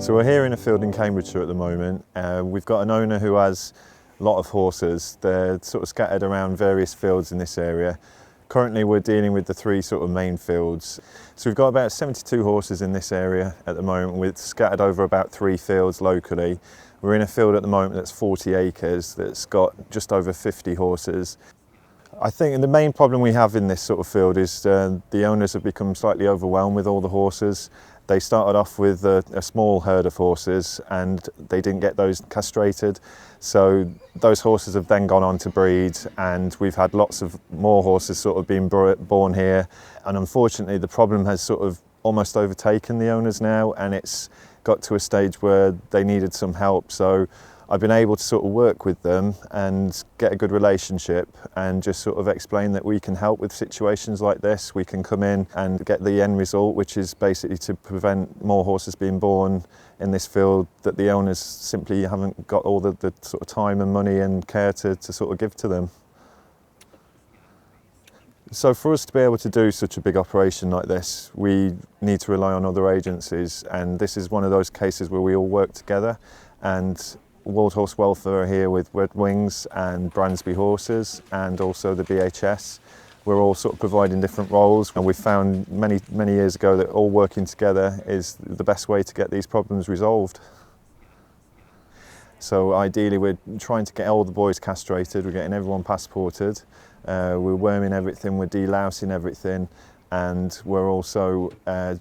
So we're here in a field in Cambridgeshire at the moment. We've got an owner who has a lot of horses. They're sort of scattered around various fields in this area. Currently we're dealing with the three sort of main fields. So we've got about 72 horses in this area at the moment, with scattered over about 3 fields locally. We're in a field at the moment that's 40 acres, that's got just over 50 horses. I think the main problem we have in this sort of field is the owners have become slightly overwhelmed with all the horses. They started off with a small herd of horses and they didn't get those castrated. So those horses have then gone on to breed, and we've had lots of more horses sort of being born here. And unfortunately the problem has sort of almost overtaken the owners now, and it's got to a stage where they needed some help. So I've been able to sort of work with them and get a good relationship and just sort of explain that we can help with situations like this. We can come in and get the end result, which is basically to prevent more horses being born in this field that the owners simply haven't got all the sort of time and money and care to sort of give to them. So for us to be able to do such a big operation like this, we need to rely on other agencies, and this is one of those cases where we all work together. And World Horse Welfare are here with Redwings and Bransby Horses, and also the BHS. We're all sort of providing different roles, and we found many years ago that all working together is the best way to get these problems resolved. So ideally we're trying to get all the boys castrated, we're getting everyone passported, we're worming everything, we're delousing everything, and we're also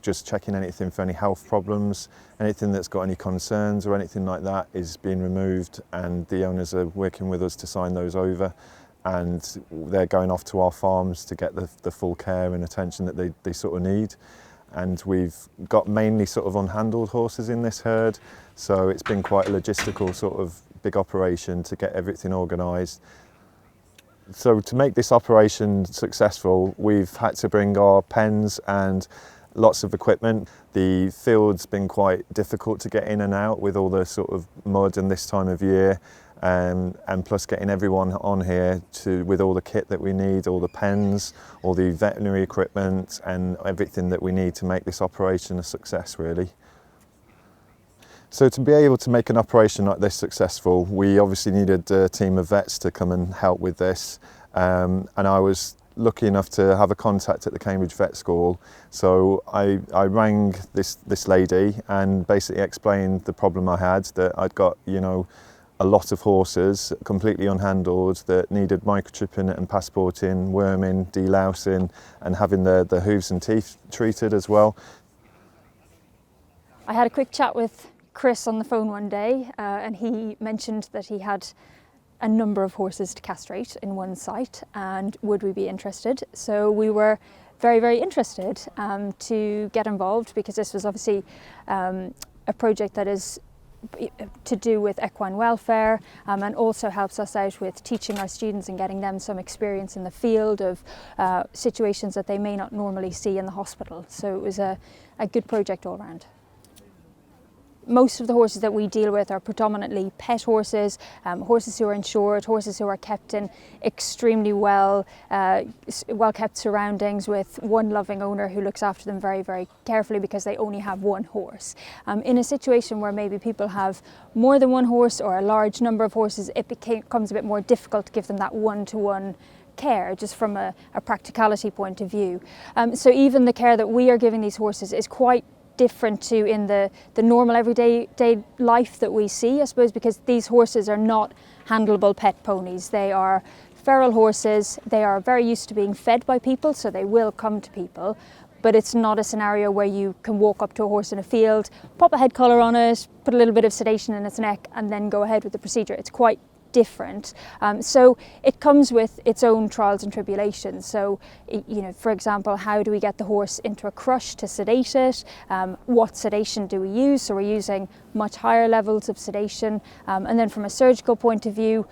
just checking anything for any health problems. Anything that's got any concerns or anything like that is being removed, and the owners are working with us to sign those over, and they're going off to our farms to get the full care and attention that they sort of need. And we've got mainly sort of unhandled horses in this herd, so it's been quite a logistical sort of big operation to get everything organised. So to make this operation successful, we've had to bring our pens and lots of equipment. The field's been quite difficult to get in and out with all the sort of mud and this time of year, and plus getting everyone on here with all the kit that we need, all the pens, all the veterinary equipment and everything that we need to make this operation a success, really. So to be able to make an operation like this successful, we obviously needed a team of vets to come and help with this. And I was lucky enough to have a contact at the Cambridge Vet School. So I rang this lady and basically explained the problem I had, that I'd got, you know, a lot of horses completely unhandled that needed microchipping and passporting, worming, delousing, and having the hooves and teeth treated as well. I had a quick chat with Chris on the phone one day, and he mentioned that he had a number of horses to castrate in one site, and would we be interested? So we were very interested to get involved, because this was obviously a project that is to do with equine welfare, and also helps us out with teaching our students and getting them some experience in the field of situations that they may not normally see in the hospital. So it was a good project all round. Most of the horses that we deal with are predominantly pet horses, horses who are insured, horses who are kept in extremely well kept surroundings with one loving owner who looks after them very carefully, because they only have one horse. In a situation where maybe people have more than one horse or a large number of horses, it becomes a bit more difficult to give them that one-to-one care, just from a practicality point of view. So even the care that we are giving these horses is quite different to in the normal everyday life that we see, I suppose, because these horses are not handleable pet ponies. They are feral horses. They are very used to being fed by people, so they will come to people, but it's not a scenario where you can walk up to a horse in a field, pop a head collar on it, put a little bit of sedation in its neck, and then go ahead with the procedure. It's quite different. So it comes with its own trials and tribulations. So, you know, for example, how do we get the horse into a crush to sedate it? What sedation do we use? So we're using much higher levels of sedation. And then from a surgical point of view,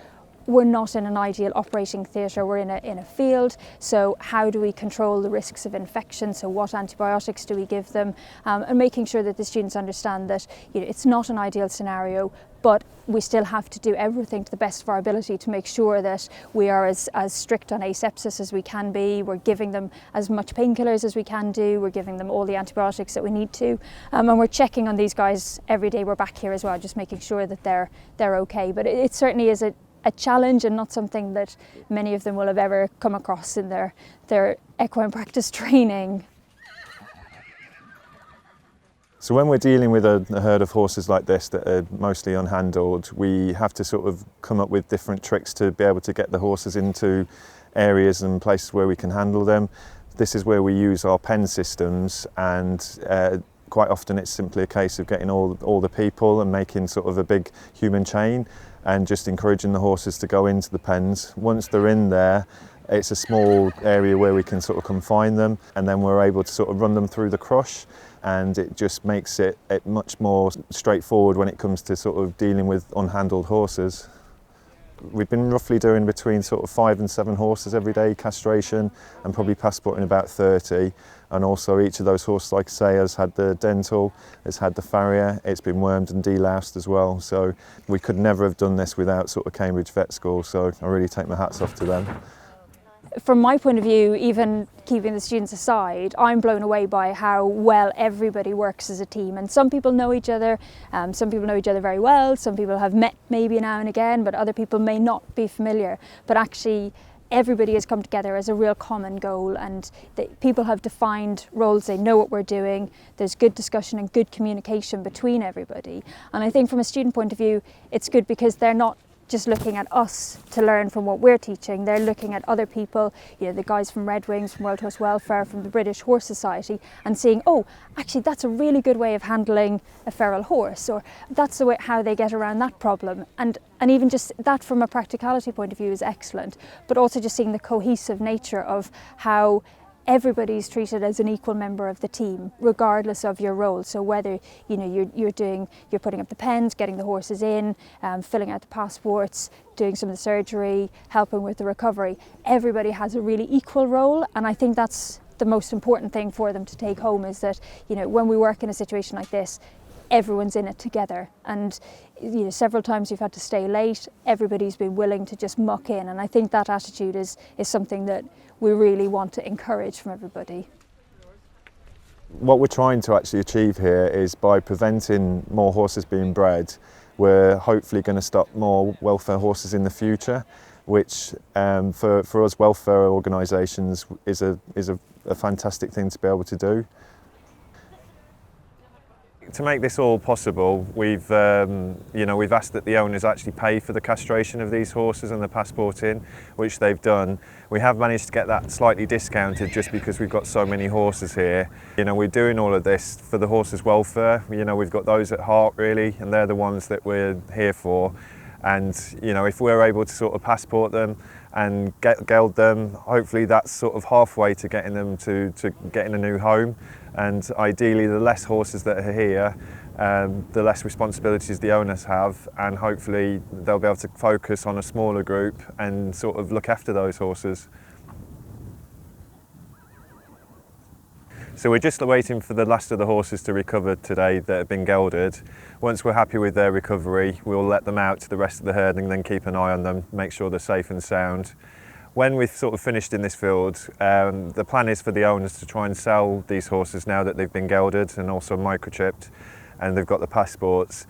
we're not in an ideal operating theatre, we're in a field, so how do we control the risks of infection, so what antibiotics do we give them, and making sure that the students understand that it's not an ideal scenario, but we still have to do everything to the best of our ability to make sure that we are as strict on asepsis as we can be, we're giving them as much painkillers as we can do, we're giving them all the antibiotics that we need to, and we're checking on these guys every day we're back here as well, just making sure that they're okay. But it certainly is a challenge, and not something that many of them will have ever come across in their equine practice training. So when we're dealing with a herd of horses like this that are mostly unhandled, we have to sort of come up with different tricks to be able to get the horses into areas and places where we can handle them. This is where we use our pen systems, and quite often it's simply a case of getting all the people and making sort of a big human chain and just encouraging the horses to go into the pens. Once they're in there, it's a small area where we can sort of confine them, and then we're able to sort of run them through the crush, and it just makes it much more straightforward when it comes to sort of dealing with unhandled horses. We've been roughly doing between sort of 5 and 7 horses every day castration, and probably passporting about 30. And also each of those horses, like I say, has had the dental, has had the farrier, it's been wormed and deloused as well. So we could never have done this without sort of Cambridge Vet School, so I really take my hats off to them. From my point of view, even keeping the students aside, I'm blown away by how well everybody works as a team. And some people know each other, some people know each other very well, some people have met maybe now and again, but other people may not be familiar. But actually, everybody has come together as a real common goal, and people have defined roles, they know what we're doing, there's good discussion and good communication between everybody. And I think from a student point of view, it's good because they're not just looking at us to learn from what we're teaching, they're looking at other people, the guys from Redwings, from World Horse Welfare, from the British Horse Society, and seeing, oh, actually that's a really good way of handling a feral horse, or that's the way how they get around that problem. And even just that from a practicality point of view is excellent, but also just seeing the cohesive nature of how everybody's treated as an equal member of the team, regardless of your role. So whether you're putting up the pens, getting the horses in, filling out the passports, doing some of the surgery, helping with the recovery, everybody has a really equal role. And I think that's the most important thing for them to take home, is that when we work in a situation like this, everyone's in it together. And several times you've had to stay late, everybody's been willing to just muck in, and I think that attitude is something that we really want to encourage from everybody. What we're trying to actually achieve here is, by preventing more horses being bred, we're hopefully going to stop more welfare horses in the future, which for us welfare organisations is a fantastic thing to be able to do. To make this all possible, we've asked that the owners actually pay for the castration of these horses and the passporting, which they've done. We have managed to get that slightly discounted just because we've got so many horses here. We're doing all of this for the horses' welfare. We've got those at heart really, and they're the ones that we're here for. And if we're able to sort of passport them and geld them, hopefully that's sort of halfway to getting them to getting a new home. And ideally, the less horses that are here, the less responsibilities the owners have, and hopefully they'll be able to focus on a smaller group and sort of look after those horses. So we're just waiting for the last of the horses to recover today that have been gelded. Once we're happy with their recovery, we'll let them out to the rest of the herd and then keep an eye on them, make sure they're safe and sound. When we've sort of finished in this field, the plan is for the owners to try and sell these horses now that they've been gelded and also microchipped and they've got the passports.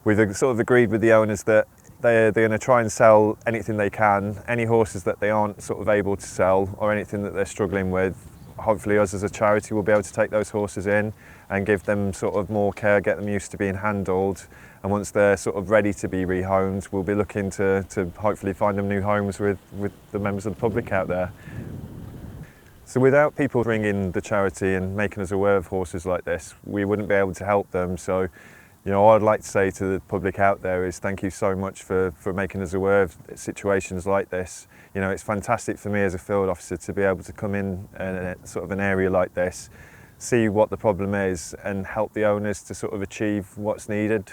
We've sort of agreed with the owners that they're going to try and sell anything they can, any horses that they aren't sort of able to sell or anything that they're struggling with. Hopefully us as a charity will be able to take those horses in and give them sort of more care, get them used to being handled, and once they're sort of ready to be rehomed, we'll be looking to hopefully find them new homes with the members of the public out there. So without people ringing the charity and making us aware of horses like this, we wouldn't be able to help them. So what I'd like to say to the public out there is thank you so much for making us aware of situations like this. It's fantastic for me as a field officer to be able to come in sort of an area like this, see what the problem is and help the owners to sort of achieve what's needed.